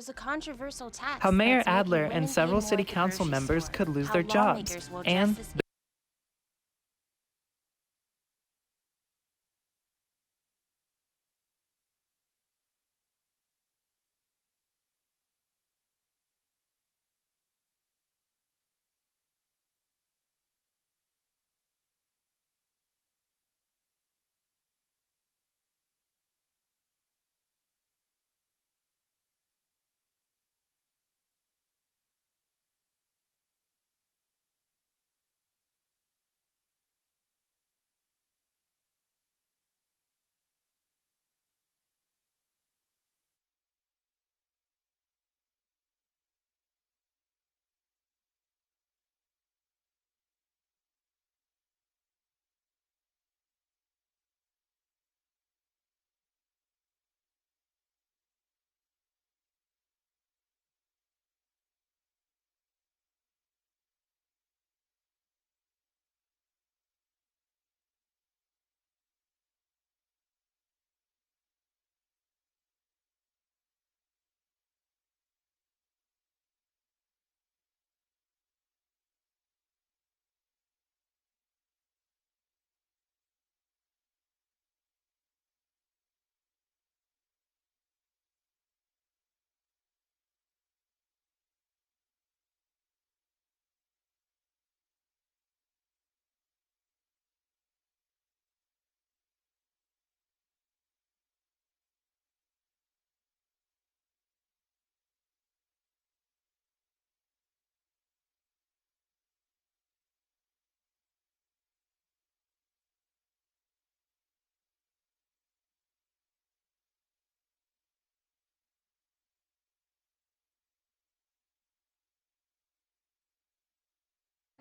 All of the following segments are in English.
there's a controversial tax. How Mayor that's making Adler women and pay several more city at the council grocery members store. could lose How their jobs. lawmakers will And address this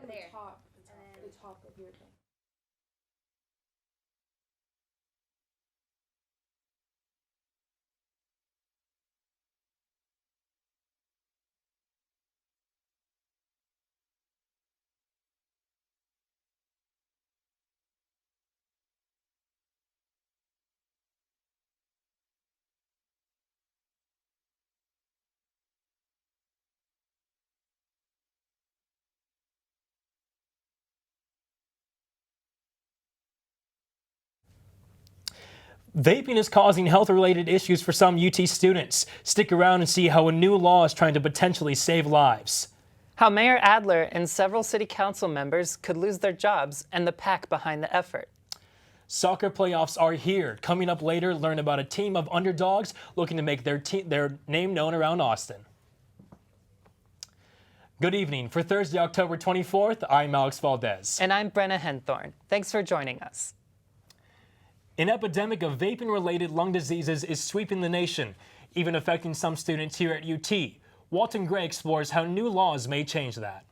The top of your thing. Vaping is causing health-related issues for some UT students. Stick around and see how a new law is trying to potentially save lives. how Mayor Adler and several city council members could lose their jobs and the PAC behind the effort. Soccer playoffs are here. Coming up later, learn about a team of underdogs looking to make their name known around Austin. Good evening. For Thursday, October 24th, I'm Alex Valdez. And I'm Brenna Henthorn. Thanks for joining us. An epidemic of vaping-related lung diseases is sweeping the nation, even affecting some students here at UT. Walton Gray explores how new laws may change that.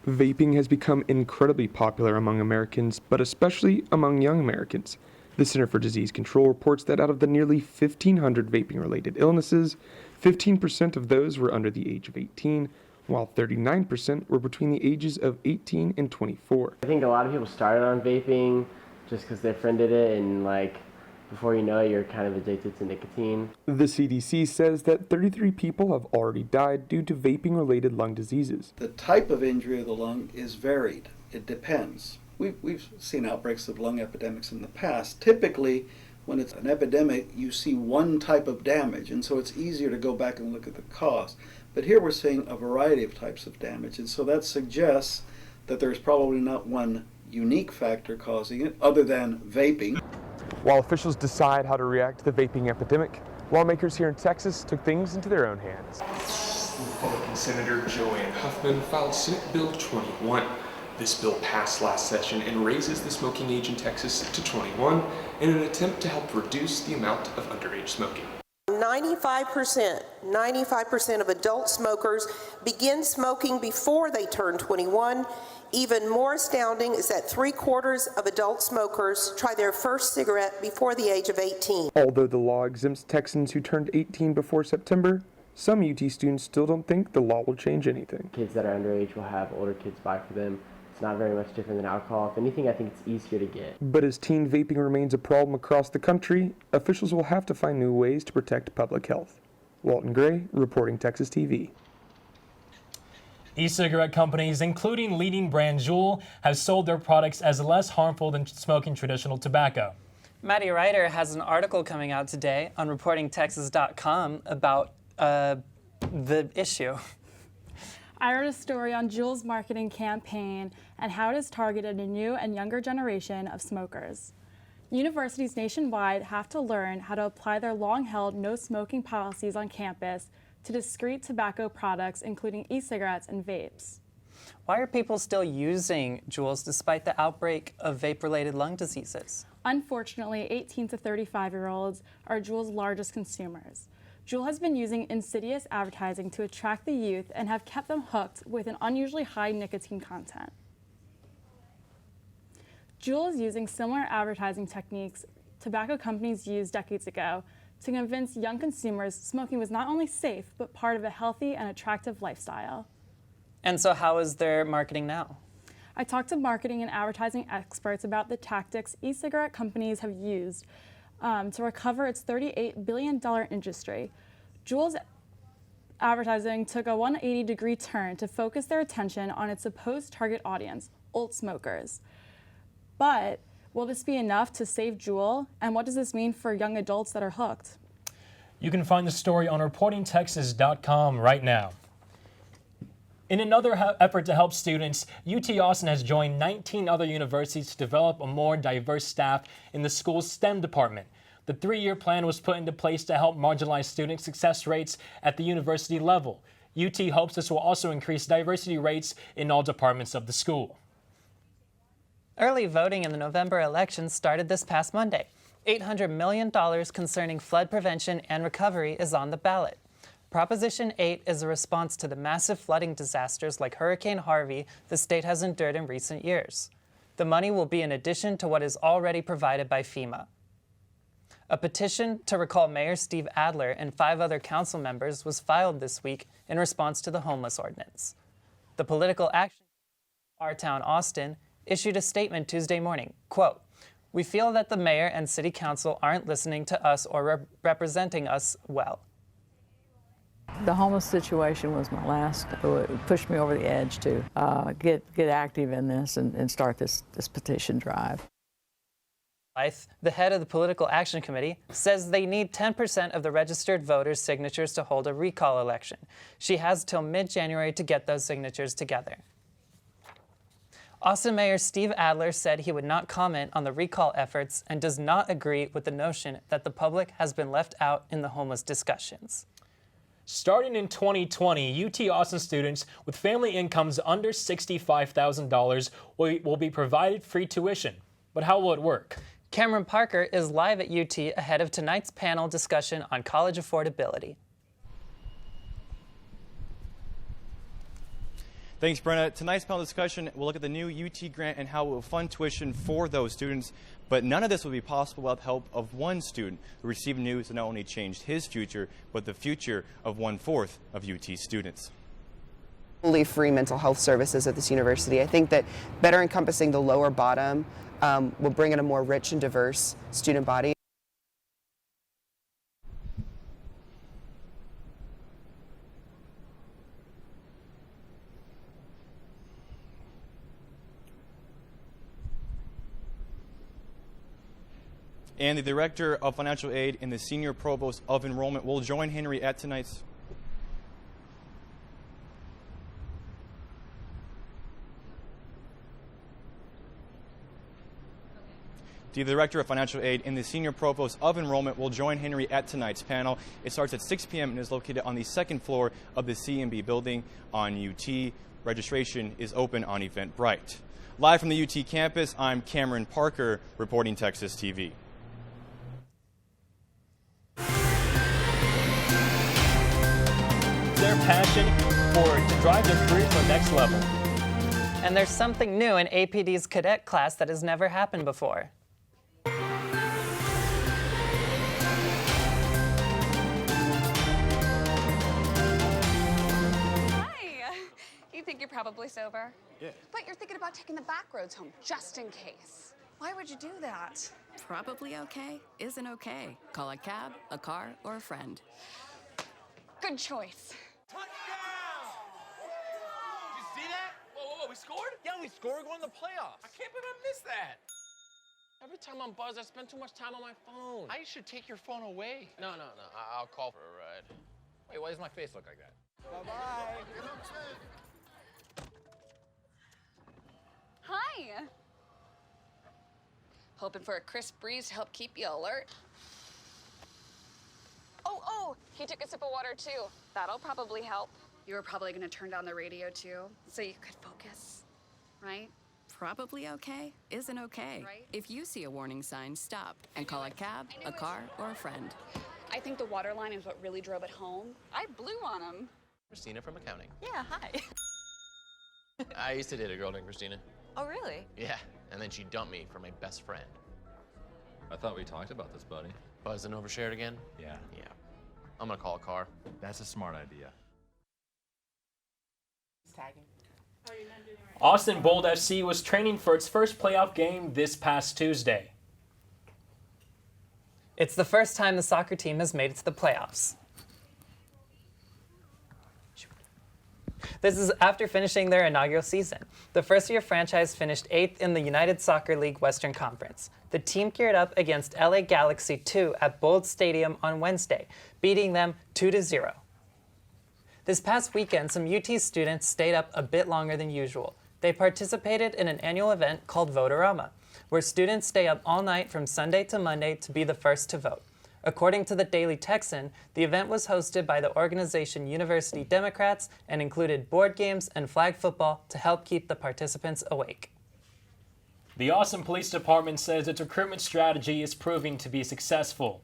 Vaping has become incredibly popular among Americans, but especially among young Americans. The Center for Disease Control reports that out of the nearly 1,500 vaping-related illnesses, 15% of those were under the age of 18, while 39% were between the ages of 18 and 24. I think a lot of people started on vaping just because their friend did it, and before you know it, you're kind of addicted to nicotine. The CDC says that 33 people have already died due to vaping-related lung diseases. The type of injury of the lung is varied. It depends. We've seen outbreaks of lung epidemics in the past. Typically, when it's an epidemic, you see one type of damage, and so it's easier to go back and look at the cause. But here we're seeing a variety of types of damage, and so that suggests that there's probably not one unique factor causing it, other than vaping. While officials decide how to react to the vaping epidemic, lawmakers here in Texas took things into their own hands. Republican Senator Joanne Huffman filed Senate Bill 21. This bill passed last session and raises the smoking age in Texas to 21 in an attempt to help reduce the amount of underage smoking. 95% of adult smokers begin smoking before they turn 21. Even more astounding is that 3/4 of adult smokers try their first cigarette before the age of 18. Although the law exempts Texans who turned 18 before September, some UT students still don't think the law will change anything. Kids that are underage will have older kids buy for them not very much different than alcohol. If anything, I think it's easier to get. But as teen vaping remains a problem across the country, officials will have to find new ways to protect public health. Walton Gray, reporting Texas TV. E-cigarette companies, including leading brand Juul, have sold their products as less harmful than smoking traditional tobacco. Maddie Ryder has an article coming out today on reportingtexas.com about the issue. I wrote a story on Juul's marketing campaign and how it has targeted a new and younger generation of smokers. Universities nationwide have to learn how to apply their long-held no-smoking policies on campus to discrete tobacco products, including e-cigarettes and vapes. Why are people still using Juuls despite the outbreak of vape-related lung diseases? Unfortunately, 18 to 35-year-olds are Juul's largest consumers. Juul has been using insidious advertising to attract the youth and have kept them hooked with an unusually high nicotine content. Juul is using similar advertising techniques tobacco companies used decades ago to convince young consumers smoking was not only safe, but part of a healthy and attractive lifestyle. And so how is their marketing now? I talked to marketing and advertising experts about the tactics e-cigarette companies have used to recover its $38 billion industry. Juul's advertising took a 180-degree turn to focus their attention on its supposed target audience, old smokers. But will this be enough to save Juul? And what does this mean for young adults that are hooked? You can find the story on reportingtexas.com right now. In another effort to help students, UT Austin has joined 19 other universities to develop a more diverse staff in the school's STEM department. The 3-year plan was put into place to help marginalize student success rates at the university level. UT hopes this will also increase diversity rates in all departments of the school. Early voting in the November election started this past Monday. $800 million concerning flood prevention and recovery is on the ballot. Proposition 8 is a response to the massive flooding disasters like Hurricane Harvey the state has endured in recent years. The money will be in addition to what is already provided by FEMA. A petition to recall Mayor Steve Adler and 5 other council members was filed this week in response to the homeless ordinance. The political action Our Town Austin issued a statement Tuesday morning, quote, "We feel that the mayor and city council aren't listening to us or representing us well." The homeless situation was my last, it pushed me over the edge to get active in this and start this petition drive. The head of the Political Action Committee says they need 10% of the registered voters' signatures to hold a recall election. She has till mid-January to get those signatures together. Austin Mayor Steve Adler said he would not comment on the recall efforts and does not agree with the notion that the public has been left out in the homeless discussions. Starting in 2020, UT Austin students with family incomes under $65,000 will be provided free tuition. But how will it work? Cameron Parker is live at UT ahead of tonight's panel discussion on college affordability. Thanks, Brenna. Tonight's panel discussion will look at the new UT grant and how it will fund tuition for those students. But none of this would be possible without the help of one student who received news that not only changed his future, but the future of 1/4 of UT students. Free mental health services at this university. I think that better encompassing the lower bottom will bring in a more rich and diverse student body. And the Director of Financial Aid and the Senior Provost of Enrollment will join Henry at tonight's The Director of Financial Aid and the Senior Provost of Enrollment will join Henry at tonight's panel. It starts at 6 p.m. and is located on the 2nd floor of the CMB building on UT. Registration is open on Eventbrite. Live from the UT campus, I'm Cameron Parker, reporting Texas TV. Their passion to drive their career to the next level. And there's something new in APD's cadet class that has never happened before. think you're probably sober. Yeah. But you're thinking about taking the back roads home, just in case. Why would you do that? Probably okay isn't okay. Call a cab, a car, or a friend. Good choice. Touchdown! Did you see that? Whoa, we scored? Yeah, we scored. We're going to the playoffs. I can't believe I missed that. Every time I'm buzzed, I spend too much time on my phone. I should take your phone away. No. I'll call for a ride. Wait, why does my face look like that? Bye-bye. Get home safe. Hi. Hoping for a crisp breeze to help keep you alert. Oh, he took a sip of water too. That'll probably help. You were probably gonna turn down the radio too, so you could focus, right? Probably okay isn't okay. Right. If you see a warning sign, stop and call a cab, a car, or a friend. I think the water line is what really drove it home. I blew on him. Christina from accounting. Yeah, hi. I used to date a girl named Christina. Oh, really? Yeah, and then she dumped me for my best friend. I thought we talked about this, buddy. Buzzed and overshared again? Yeah. Yeah. I'm gonna call a car. That's a smart idea. Austin Bold FC was training for its first playoff game this past Tuesday. It's the first time the soccer team has made it to the playoffs. This is after finishing their inaugural season. The first-year franchise finished 8th in the United Soccer League Western Conference. The team geared up against LA Galaxy 2 at Bold Stadium on Wednesday, beating them 2-0. This past weekend, some UT students stayed up a bit longer than usual. They participated in an annual event called Vote-A-Rama, where students stay up all night from Sunday to Monday to be the first to vote. According to the Daily Texan, the event was hosted by the organization University Democrats and included board games and flag football to help keep the participants awake. The Austin Police Department says its recruitment strategy is proving to be successful.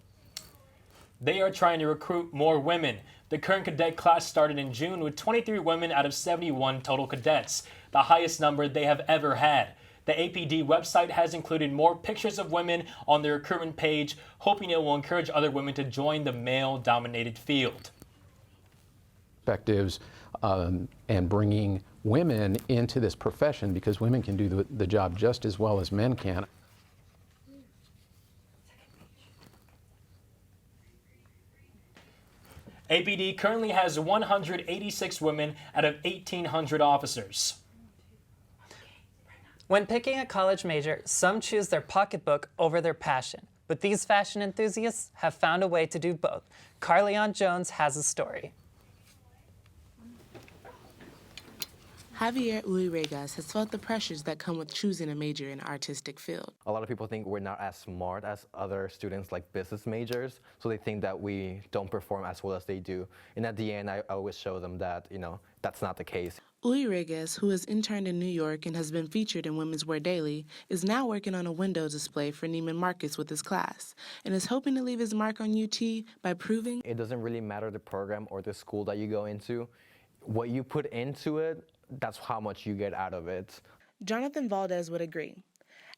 They are trying to recruit more women. The current cadet class started in June with 23 women out of 71 total cadets, the highest number they have ever had. The APD website has included more pictures of women on the recruitment page, hoping it will encourage other women to join the male-dominated field. Perspectives and bringing women into this profession, because women can do the job just as well as men can. APD currently has 186 women out of 1,800 officers. When picking a college major, some choose their pocketbook over their passion. But these fashion enthusiasts have found a way to do both. Carleon Jones has a story. Javier Uyregas has felt the pressures that come with choosing a major in an artistic field. A lot of people think we're not as smart as other students like business majors, so they think that we don't perform as well as they do. And at the end, I always show them that, that's not the case. Uyregas, who has interned in New York and has been featured in Women's Wear Daily, is now working on a window display for Neiman Marcus with his class and is hoping to leave his mark on UT by proving it doesn't really matter the program or the school that you go into. What you put into it, that's how much you get out of it. Jonathan Valdez would agree.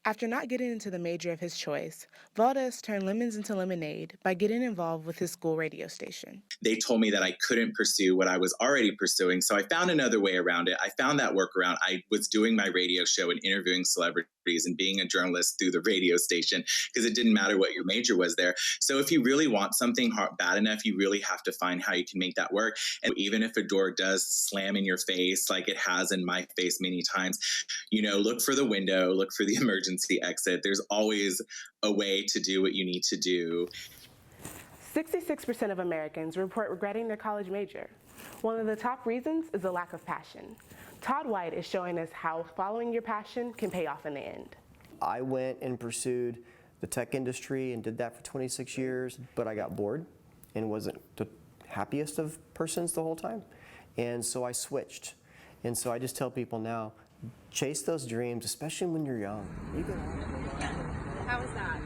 After not getting into the major of his choice, Valdez turned lemons into lemonade by getting involved with his school radio station. They told me that I couldn't pursue what I was already pursuing, so I found another way around it. I found that workaround. I was doing my radio show and interviewing celebrities and being a journalist through the radio station, because it didn't matter what your major was there. So if you really want something bad enough, you really have to find how you can make that work. And even if a door does slam in your face, like it has in my face many times, look for the window, look for the emergency exit. There's always a way to do what you need to do. 66% of Americans report regretting their college major. One of the top reasons is a lack of passion. Todd White is showing us how following your passion can pay off in the end. I went and pursued the tech industry and did that for 26 years, but I got bored and wasn't the happiest of persons the whole time. And so I switched. And so I just tell people now, chase those dreams, especially when you're young. How was that?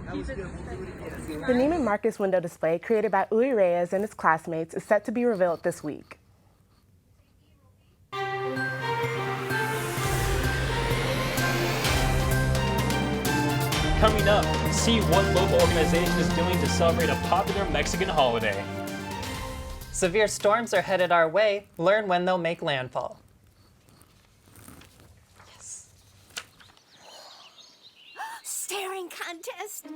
The Neiman Marcus window display created by Uy Reyes and his classmates is set to be revealed this week. Coming up, see what local organization is doing to celebrate a popular Mexican holiday. Severe storms are headed our way. Learn when they'll make landfall. contest.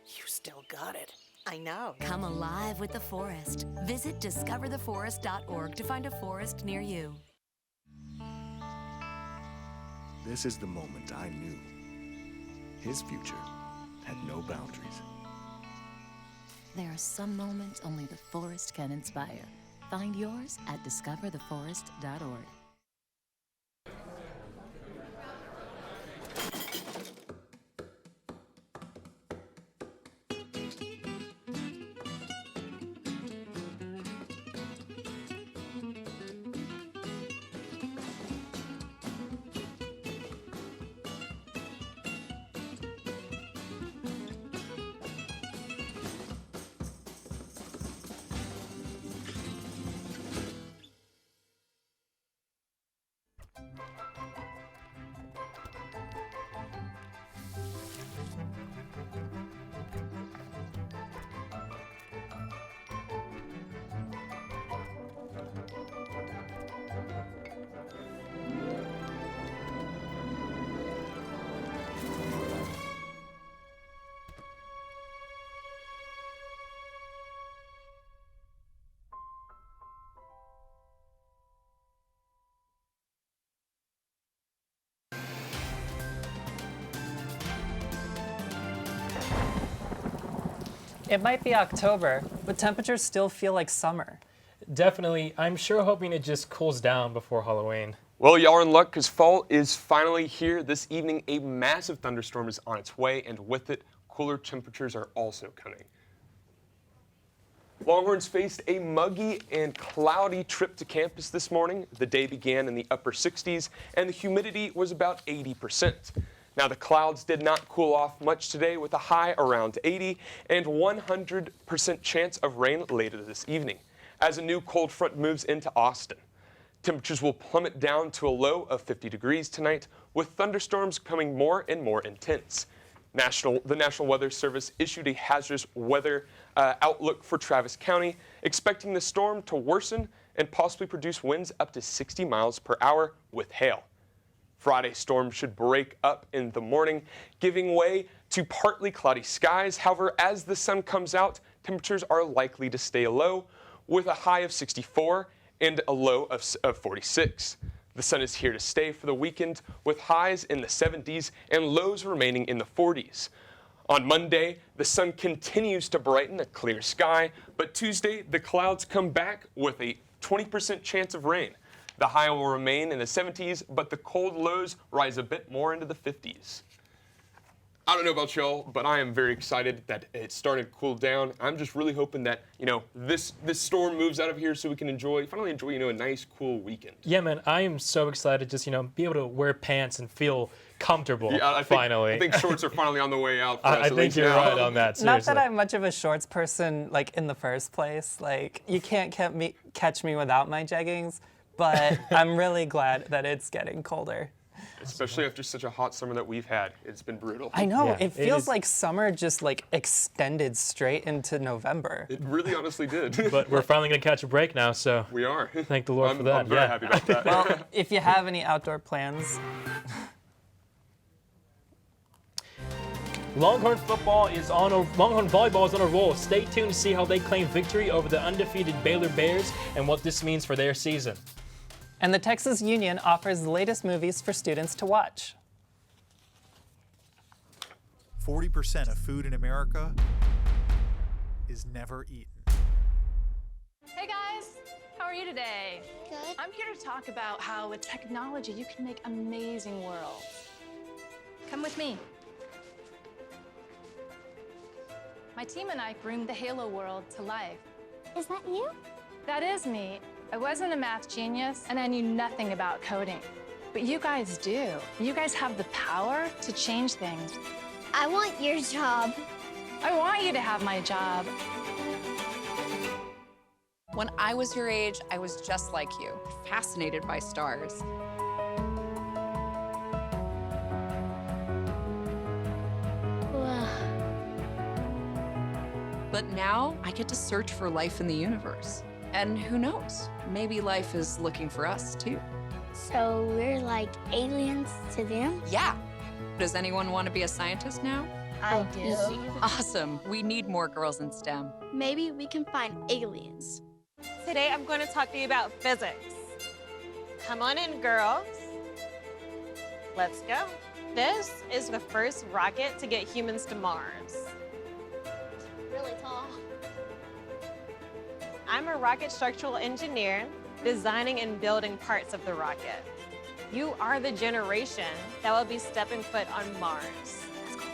You still got it. I know. Come alive with the forest. Visit discovertheforest.org to find a forest near you. This is the moment I knew his future had no boundaries. There are some moments only the forest can inspire. Find yours at discovertheforest.org. It might be October, but temperatures still feel like summer. Definitely. I'm sure hoping it just cools down before Halloween. Well, y'all are in luck because fall is finally here. This evening, a massive thunderstorm is on its way, and with it, cooler temperatures are also coming. Longhorns faced a muggy and cloudy trip to campus this morning. The day began in the upper 60s, and the humidity was about 80%. Now, the clouds did not cool off much today with a high around 80 and 100% chance of rain later this evening as a new cold front moves into Austin. Temperatures will plummet down to a low of 50 degrees tonight, with thunderstorms becoming more and more intense. The National Weather Service issued a hazardous weather outlook for Travis County, expecting the storm to worsen and possibly produce winds up to 60 miles per hour with hail. Friday's storm should break up in the morning, giving way to partly cloudy skies. However, as the sun comes out, temperatures are likely to stay low with a high of 64 and a low of 46. The sun is here to stay for the weekend with highs in the 70s and lows remaining in the 40s. On Monday, the sun continues to brighten, a clear sky, but Tuesday, the clouds come back with a 20% chance of rain. The high will remain in the 70s, but the cold lows rise a bit more into the 50s. I don't know about y'all, but I am very excited that it started to cool down. I'm just really hoping that, this storm moves out of here so we can finally enjoy, a nice, cool weekend. Yeah, man, I am so excited just, be able to wear pants and feel comfortable, finally. I think shorts are finally on the way out for us, I think you're right on that, seriously. Not that I'm much of a shorts person, in the first place. You can't catch me without my jeggings, but I'm really glad that it's getting colder. Especially after such a hot summer that we've had. It's been brutal. I know. Yeah, it feels like summer just extended straight into November. It really honestly did. But we're finally going to catch a break now, so. We are. Thank the Lord for that. I'm very happy about that. Well, if you have any outdoor plans. Longhorn volleyball is on a roll. Stay tuned to see how they claim victory over the undefeated Baylor Bears and what this means for their season. And the Texas Union offers the latest movies for students to watch. 40% of food in America is never eaten. Hey guys, how are you today? Good. I'm here to talk about how with technology you can make amazing worlds. Come with me. My team and I bring the Halo world to life. Is that you? That is me. I wasn't a math genius, and I knew nothing about coding. But you guys do. You guys have the power to change things. I want your job. I want you to have my job. When I was your age, I was just like you, fascinated by stars. But now I get to search for life in the universe. And who knows, maybe life is looking for us too. So we're like aliens to them? Yeah. Does anyone want to be a scientist now? I do. Awesome. We need more girls in STEM. Maybe we can find aliens. Today I'm going to talk to you about physics. Come on in, girls. Let's go. This is the first rocket to get humans to Mars. Really tall. I'm a rocket structural engineer, designing and building parts of the rocket. You are the generation that will be stepping foot on Mars.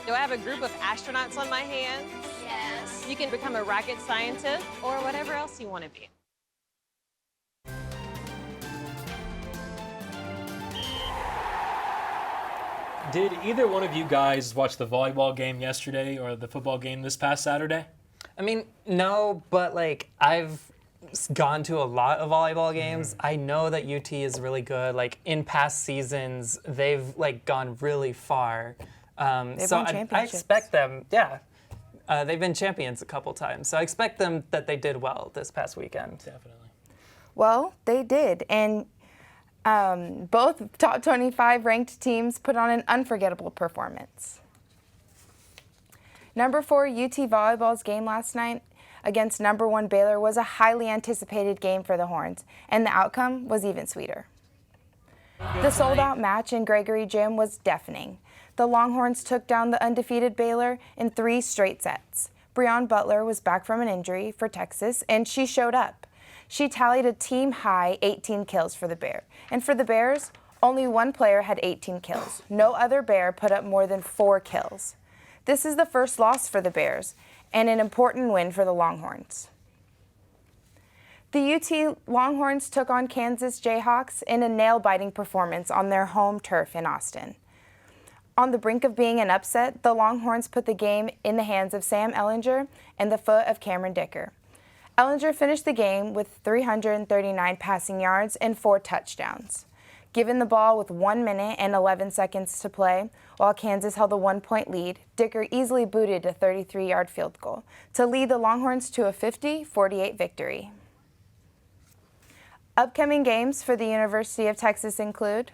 Do I have a group of astronauts on my hands? Yes. You can become a rocket scientist or whatever else you want to be. Did either one of you guys watch the volleyball game yesterday or the football game this past Saturday? I mean, no, but like I've gone to a lot of volleyball games. I know that UT is really good. Like in past seasons, they've like gone really far. They've So won I championships. expect them, yeah. They've been champions a couple times, so I expect them that they did well this past weekend. Definitely. Well, they did, and both top 25 ranked teams put on an unforgettable performance. Number 4 UT Volleyball's game last night against number 1 Baylor was a highly anticipated game for the Horns, and the outcome was even sweeter. The sold-out match in Gregory Gym was deafening. The Longhorns took down the undefeated Baylor in 3 straight sets. Breon Butler was back from an injury for Texas, and she showed up. She tallied a team-high 18 kills for the Bear. And for the Bears, only one player had 18 kills. No other Bear put up more than 4 kills. This is the first loss for the Bears, and an important win for the Longhorns. The UT Longhorns took on Kansas Jayhawks in a nail-biting performance on their home turf in Austin. On the brink of being an upset, the Longhorns put the game in the hands of Sam Ellinger and the foot of Cameron Dicker. Ellinger finished the game with 339 passing yards and 4 touchdowns. Given the ball with 1 minute and 11 seconds to play, while Kansas held a 1-point lead, Dicker easily booted a 33-yard field goal to lead the Longhorns to a 50-48 victory. Upcoming games for the University of Texas include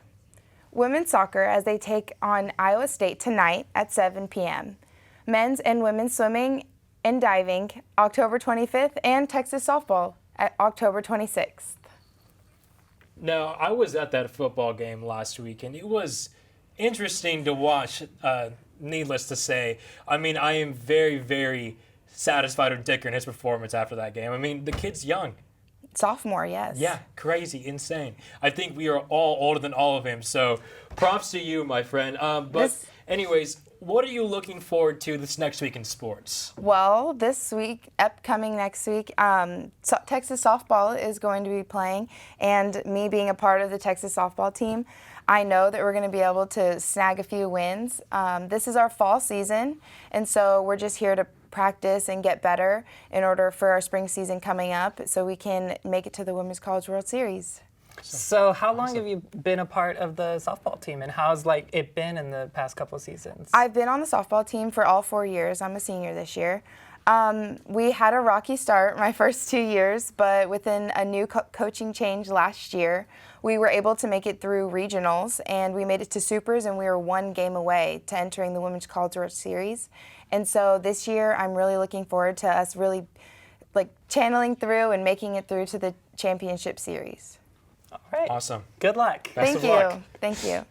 women's soccer as they take on Iowa State tonight at 7 p.m., men's and women's swimming and diving October 25th, and Texas softball at October 26th. Now, I was at that football game last week, and it was interesting to watch, needless to say. I mean, I am very, very satisfied with Dicker and his performance after that game. I mean, the kid's young. Sophomore, yes. Yeah, crazy, insane. I think we are all older than all of him, so props to you, my friend. Anyways, what are you looking forward to this next week in sports? Well, this week, upcoming next week, Texas softball is going to be playing, and me being a part of the Texas softball team, I know that we're going to be able to snag a few wins. This is our fall season, and so we're just here to practice and get better in order for our spring season coming up so we can make it to the Women's College World Series. So how long have you been a part of the softball team, and how's it been in the past couple of seasons? I've been on the softball team for all 4 years. I'm a senior this year. We had a rocky start my first 2 years, but within a new coaching change last year, we were able to make it through regionals, and we made it to supers, and we were 1 game away to entering the Women's College World Series. And so this year, I'm really looking forward to us really channeling through and making it through to the championship series. All right. Awesome. Good luck. Best of luck. Thank you.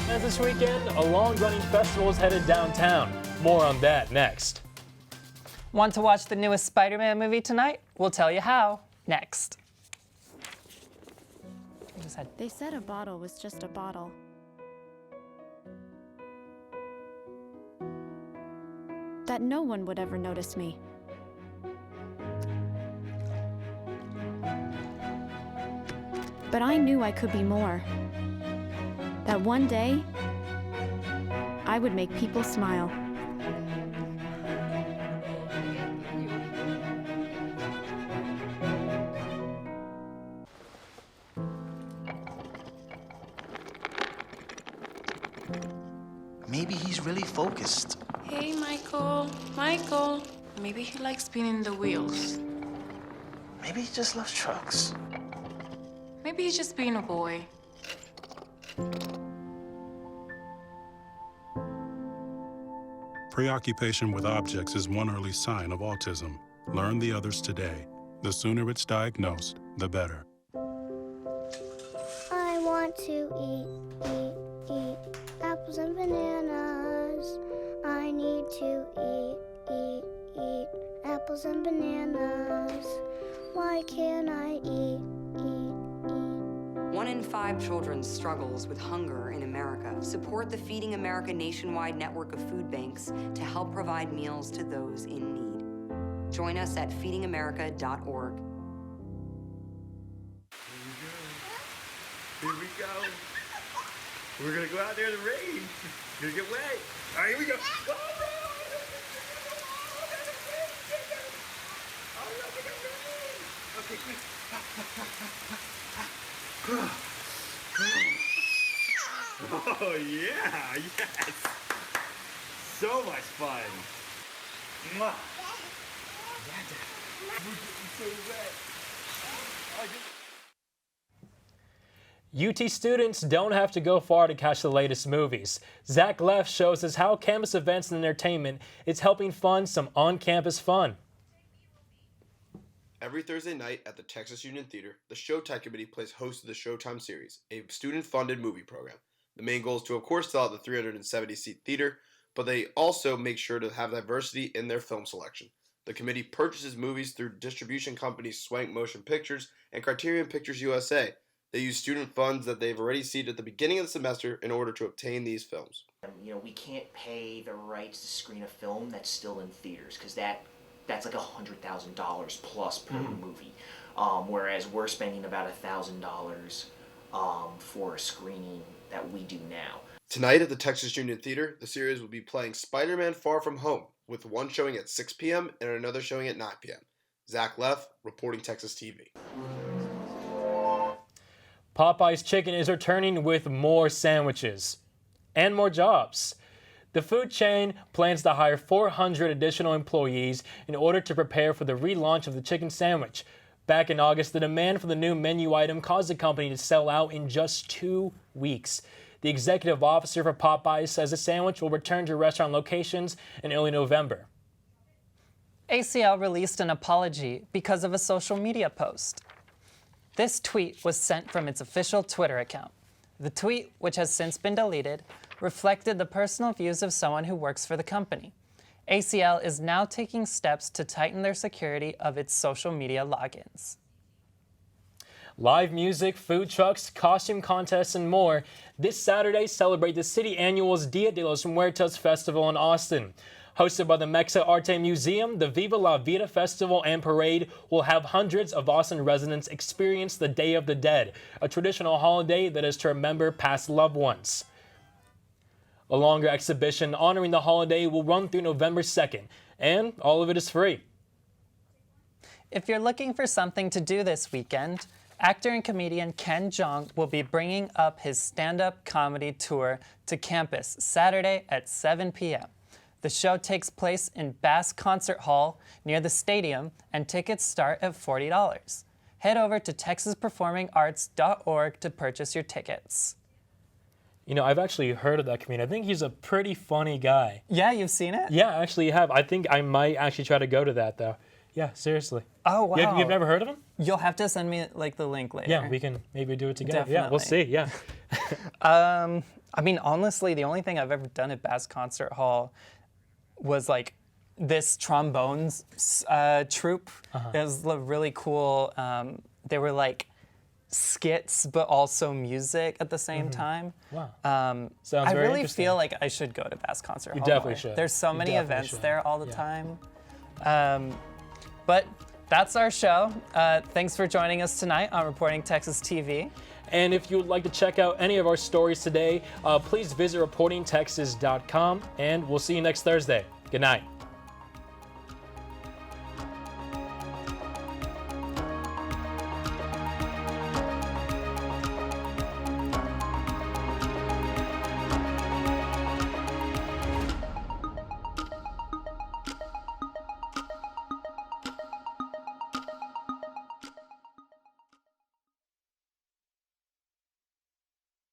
As this weekend, a long-running festival is headed downtown. More on that next. Want to watch the newest Spider-Man movie tonight? We'll tell you how next. They said a bottle was just a bottle. That no one would ever notice me. But I knew I could be more. That one day, I would make people smile. Maybe he's really focused. Hey, Michael. Michael. Maybe he likes spinning the wheels. Maybe he just loves trucks. Maybe he's just being a boy. Preoccupation with objects is one early sign of autism. Learn the others today. The sooner it's diagnosed, the better. I want to eat apples and bananas. I need to eat apples and bananas. Why can't I eat? 1 in 5 children struggles with hunger in America. Support the Feeding America nationwide network of food banks to help provide meals to those in need. Join us at feedingamerica.org. Here we go. We're gonna go out there in the rain. Gonna get wet. All right, here we go. Okay, quick. Oh yeah, yes. So much fun. Mwah. We're getting so wet. UT students don't have to go far to catch the latest movies. Zach Leff shows us how campus events and entertainment is helping fund some on-campus fun. Every Thursday night at the Texas Union Theater, the Showtime Committee plays host to the Showtime series, a student-funded movie program. The main goal is to, of course, sell out the 370-seat theater, but they also make sure to have diversity in their film selection. The committee purchases movies through distribution companies Swank Motion Pictures and Criterion Pictures USA. They use student funds that they've already seeded at the beginning of the semester in order to obtain these films. You know, we can't pay the rights to screen a film that's still in theaters because that's like $100,000 plus per movie, whereas we're spending about $1,000 for a screening that we do now. Tonight at the Texas Union Theater, the series will be playing Spider-Man Far From Home, with one showing at 6 p.m. and another showing at 9 p.m. Zach Leff, reporting Texas TV. Popeye's Chicken is returning with more sandwiches and more jobs. The food chain plans to hire 400 additional employees in order to prepare for the relaunch of the chicken sandwich. Back in August, the demand for the new menu item caused the company to sell out in just 2 weeks. The executive officer for Popeyes says the sandwich will return to restaurant locations in early November. ACL released an apology because of a social media post. This tweet was sent from its official Twitter account. The tweet, which has since been deleted, reflected the personal views of someone who works for the company. ACL is now taking steps to tighten their security of its social media logins. Live music, food trucks, costume contests, and more. This Saturday, celebrate the City Annual's Dia de los Muertos Festival in Austin. Hosted by the Mexa Arte Museum, the Viva La Vida Festival and Parade will have hundreds of Austin residents experience the Day of the Dead, a traditional holiday that is to remember past loved ones. A longer exhibition honoring the holiday will run through November 2nd, and all of it is free. If you're looking for something to do this weekend, actor and comedian Ken Jeong will be bringing up his stand-up comedy tour to campus Saturday at 7 p.m. The show takes place in Bass Concert Hall near the stadium, and tickets start at $40. Head over to texasperformingarts.org to purchase your tickets. You know, I've actually heard of that comedian. I think he's a pretty funny guy. Yeah, you've seen it? Yeah, I actually have. I think I might actually try to go to that, though. Yeah, seriously. Oh, wow. You've never heard of him? You'll have to send me, like, the link later. Yeah, we can maybe do it together. Definitely. Yeah, we'll see, yeah. I mean, honestly, the only thing I've ever done at Bass Concert Hall was, like, this trombones troupe. It was really cool. They were, like, skits, but also music at the same time. Wow. Sounds I very really interesting. feel like I should go to Bass Concert Hall. You definitely more. should. There's so You many definitely events should. there all the time. But that's our show. Thanks for joining us tonight on Reporting Texas TV. And if you would like to check out any of our stories today, please visit reportingtexas.com, and we'll see you next Thursday. Good night.